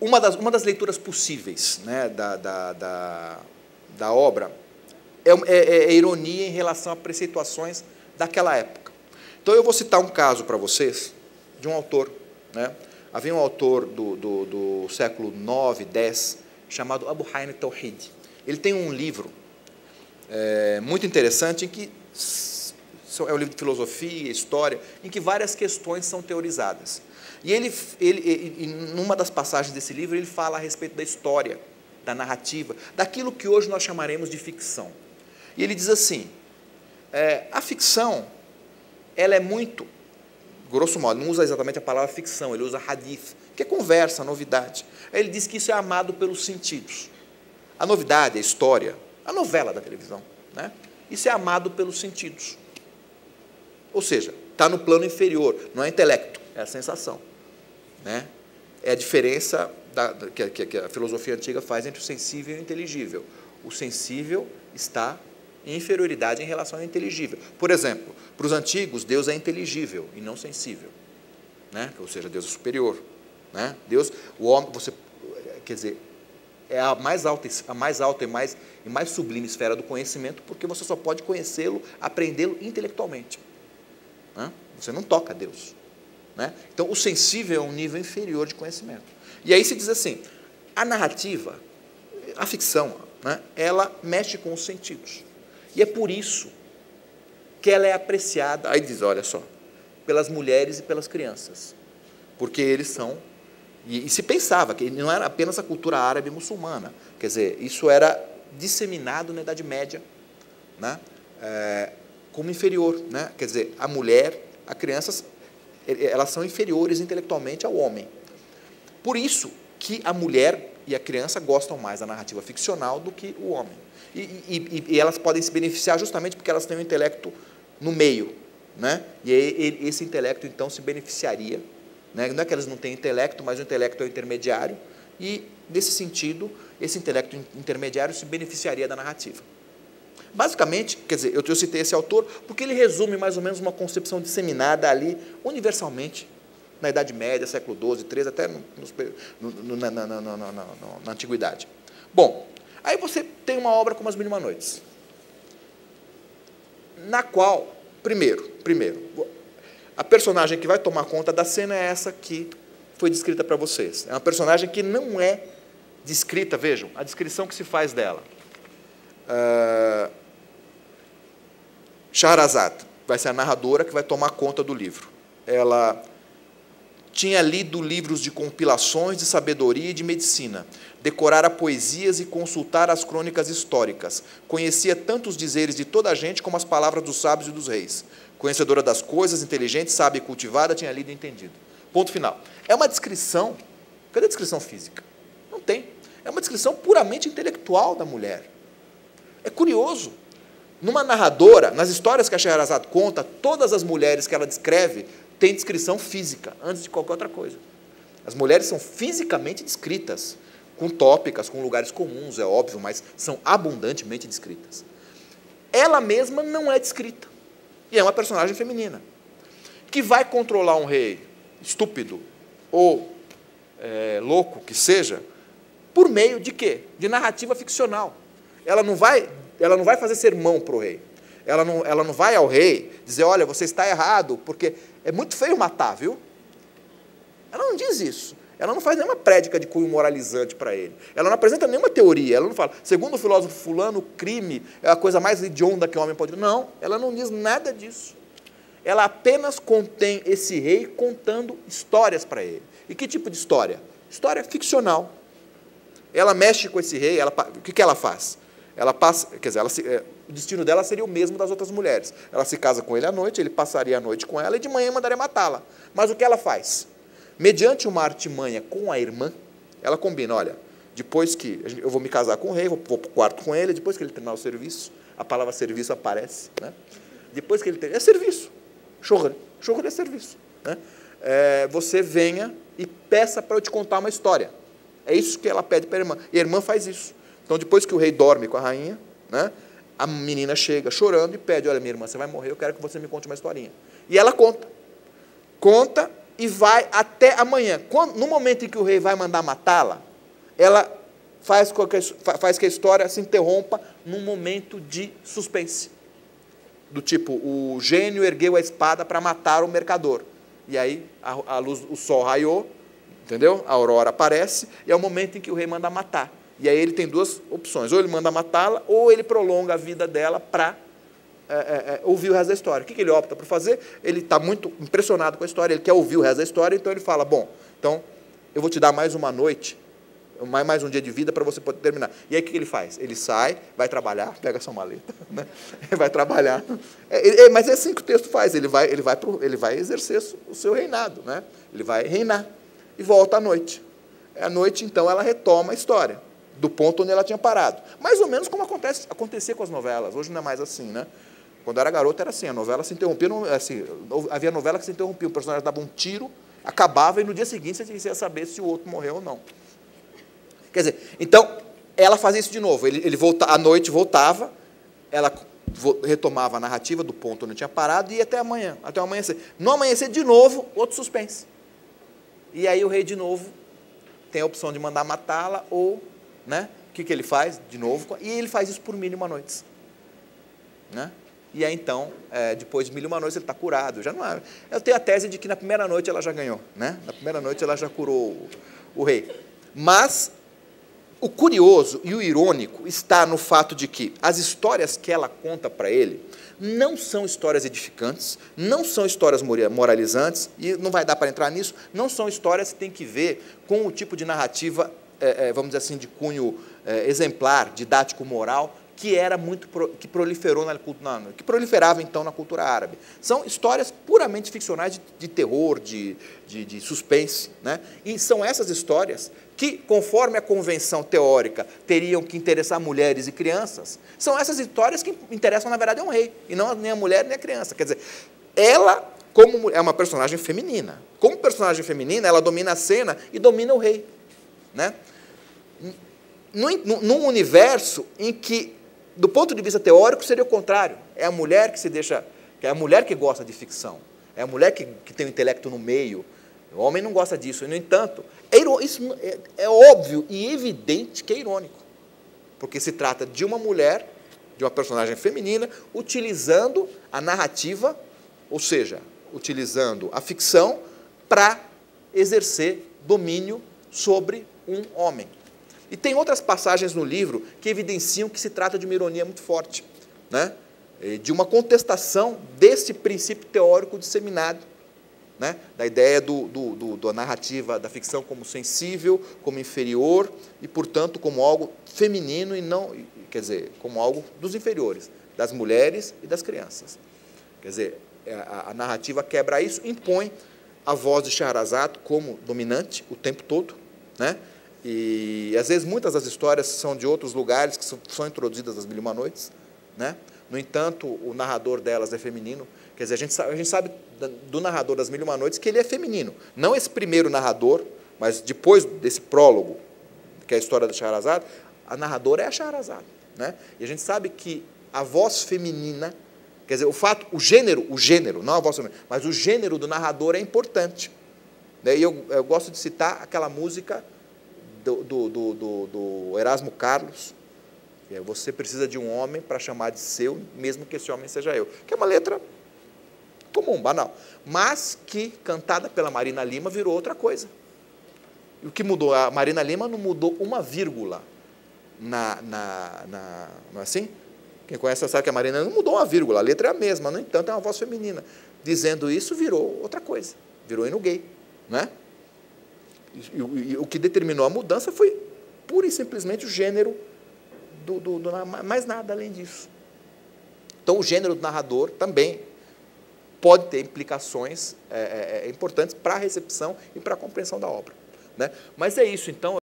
uma das leituras possíveis, né, da obra é ironia em relação a preceituações daquela época. Então, eu vou citar um caso para vocês de um autor, né? Havia um autor do século 9, 10, chamado Abu Hayyan al-Tawhid. Ele tem um livro muito interessante, em que é um livro de filosofia, história, em que várias questões são teorizadas. E numa das passagens desse livro, ele fala a respeito da história, da narrativa, daquilo que hoje nós chamaremos de ficção. E ele diz assim, a ficção, ela é muito, grosso modo, não usa exatamente a palavra ficção, ele usa hadith, que é conversa, novidade. Ele diz que isso é amado pelos sentidos. A novidade, a história, a novela da televisão, né? Isso é amado pelos sentidos. Ou seja, está no plano inferior, não é intelecto, é a sensação, né? É a diferença que a filosofia antiga faz entre o sensível e o inteligível. O sensível está em inferioridade em relação ao inteligível. Por exemplo, para os antigos, Deus é inteligível e não sensível, né? Ou seja, Deus é superior, né? Deus, o homem, quer dizer, é a mais alta e mais sublime esfera do conhecimento, porque você só pode conhecê-lo, aprendê-lo intelectualmente, né? Você não toca a Deus, né? Então, o sensível é um nível inferior de conhecimento. E aí se diz assim, a narrativa, a ficção, né, ela mexe com os sentidos. E é por isso que ela é apreciada, aí diz, olha só, pelas mulheres e pelas crianças, porque eles são, e se pensava que não era apenas a cultura árabe muçulmana, quer dizer, isso era disseminado na Idade Média, né, como inferior, né, quer dizer, a mulher, a criança, elas são inferiores intelectualmente ao homem. Por isso que a mulher e a criança gostam mais da narrativa ficcional do que o homem. E elas podem se beneficiar justamente porque elas têm um intelecto no meio, né? E esse intelecto, então, se beneficiaria, né? Não é que elas não têm intelecto, mas o intelecto é o intermediário, e, nesse sentido, esse intelecto intermediário se beneficiaria da narrativa. Basicamente, quer dizer, eu citei esse autor porque ele resume mais ou menos uma concepção disseminada ali, universalmente, na Idade Média, século XII, XIII, até na Antiguidade. Bom, aí você tem uma obra como As Mil e Uma Noites, na qual, primeiro, a personagem que vai tomar conta da cena é essa que foi descrita para vocês. É uma personagem que não é descrita, vejam, a descrição que se faz dela. Shahrazad vai ser a narradora que vai tomar conta do livro. Ela tinha lido livros de compilações de sabedoria e de medicina, decorara poesias e consultara as crônicas históricas, conhecia tanto os dizeres de toda a gente como as palavras dos sábios e dos reis. Conhecedora das coisas, inteligente, sábia e cultivada, tinha lido e entendido. Ponto final. É uma descrição, cadê a descrição física? Não tem. É uma descrição puramente intelectual da mulher. É curioso. Numa narradora, nas histórias que a Shahrazad conta, todas as mulheres que ela descreve têm descrição física, antes de qualquer outra coisa. As mulheres são fisicamente descritas, com tópicas, com lugares comuns, é óbvio, mas são abundantemente descritas. Ela mesma não é descrita. E é uma personagem feminina, que vai controlar um rei estúpido ou louco que seja, por meio de quê? De narrativa ficcional. Ela não vai fazer sermão para o rei. Ela não vai ao rei dizer, olha, você está errado, porque é muito feio matar, viu? Ela não diz isso. Ela não faz nenhuma prédica de cunho moralizante para ele. Ela não apresenta nenhuma teoria. Ela não fala, segundo o filósofo fulano, o crime é a coisa mais hedionda que o homem pode... Não, ela não diz nada disso. Ela apenas contém esse rei contando histórias para ele. E que tipo de história? História ficcional. Ela mexe com esse rei, o que ela faz? Ela passa, quer dizer, o destino dela seria o mesmo das outras mulheres. Ela se casa com ele à noite, ele passaria a noite com ela e de manhã mandaria matá-la. Mas o que ela faz? Mediante uma artimanha com a irmã, ela combina, olha, depois que eu vou me casar com o rei, vou para o quarto com ele, depois que ele terminar o serviço, a palavra serviço aparece, né? Depois que ele terminar, é serviço, shogr é serviço, né? Você venha e peça para eu te contar uma história. É isso que ela pede para a irmã, e a irmã faz isso. Então, depois que o rei dorme com a rainha, né, a menina chega chorando e pede, olha, minha irmã, você vai morrer, eu quero que você me conte uma historinha. E ela conta. Conta, e vai até amanhã. No momento em que o rei vai mandar matá-la, ela faz que a história se interrompa num momento de suspense. Do tipo, o gênio ergueu a espada para matar o mercador. E aí a luz, o sol raiou, entendeu? A aurora aparece, e é o momento em que o rei manda matar. E aí ele tem duas opções, ou ele manda matá-la, ou ele prolonga a vida dela para ouvir o resto da história. O que ele opta por fazer? Ele está muito impressionado com a história, ele quer ouvir o resto da história, então ele fala, bom, então eu vou te dar mais uma noite, mais um dia de vida para você poder terminar. E aí o que ele faz? Ele sai, vai trabalhar, pega a sua maleta, né? Vai trabalhar. Mas é assim que o texto faz, ele vai exercer o seu reinado, né? Ele vai reinar e volta à noite. À noite, então, ela retoma a história, do ponto onde ela tinha parado. Mais ou menos como acontecia com as novelas. Hoje não é mais assim, né? Quando eu era garoto era assim, a novela se interrompia, assim, havia novela que se interrompia, o personagem dava um tiro, acabava e no dia seguinte você ia saber se o outro morreu ou não. Quer dizer, então, ela fazia isso de novo. À noite voltava, ela retomava a narrativa do ponto onde tinha parado e ia até amanhã, até o amanhecer. No amanhecer, de novo, outro suspense. E aí o rei, de novo, tem a opção de mandar matá-la ou, né? O que ele faz? De novo, e ele faz isso por 1001 noites. Né? E aí, então, depois de 1001 noites, ele está curado. Já não é. Eu tenho a tese de que na primeira noite ela já ganhou. Né? Na primeira noite ela já curou o rei. Mas o curioso e o irônico está no fato de que as histórias que ela conta para ele não são histórias edificantes, não são histórias moralizantes, e não vai dar para entrar nisso, não são histórias que têm que ver com o tipo de narrativa, vamos dizer assim, de cunho exemplar, didático, moral, que proliferava então na cultura árabe. São histórias puramente ficcionais de terror, de suspense, né? E são essas histórias que, conforme a convenção teórica, teriam que interessar mulheres e crianças, são essas histórias que interessam, na verdade, a um rei, e não nem a mulher nem a criança. Quer dizer, ela, como é uma personagem feminina, como personagem feminina, ela domina a cena e domina o rei. Né? Num universo em que, do ponto de vista teórico, seria o contrário. É a mulher que se deixa, é a mulher que gosta de ficção, é a mulher que tem o intelecto no meio. O homem não gosta disso. E, no entanto, isso é óbvio e evidente que é irônico, porque se trata de uma mulher, de uma personagem feminina, utilizando a narrativa, ou seja, utilizando a ficção para exercer domínio sobre um homem. E tem outras passagens no livro que evidenciam que se trata de uma ironia muito forte, né? De uma contestação desse princípio teórico disseminado, né? Da ideia da narrativa, da ficção como sensível, como inferior e, portanto, como algo feminino e não, quer dizer, como algo dos inferiores, das mulheres e das crianças. Quer dizer, a narrativa quebra isso, impõe a voz de Scheherazade como dominante o tempo todo, né? E, às vezes, muitas das histórias são de outros lugares que são introduzidas nas 1001 noites, né? No entanto, o narrador delas é feminino. Quer dizer, a gente sabe do narrador das 1001 noites que ele é feminino. Não esse primeiro narrador, mas depois desse prólogo, que é a história da Scheherazade, a narradora é a Scheherazade, né? E a gente sabe que a voz feminina, quer dizer, o gênero, não a voz feminina, mas o gênero do narrador é importante. E eu gosto de citar aquela música do Erasmo Carlos, que é "Você precisa de um homem para chamar de seu, mesmo que esse homem seja eu", que é uma letra comum, banal, mas que, cantada pela Marina Lima, virou outra coisa. E o que mudou? A Marina Lima não mudou uma vírgula não é assim? Quem conhece sabe que a Marina não mudou uma vírgula, a letra é a mesma, no entanto, é uma voz feminina. Dizendo isso, virou outra coisa, virou hino gay, né? E o que determinou a mudança foi pura e simplesmente o gênero mais nada além disso. Então, o gênero do narrador também pode ter implicações importantes para a recepção e para a compreensão da obra, né? Mas é isso, então.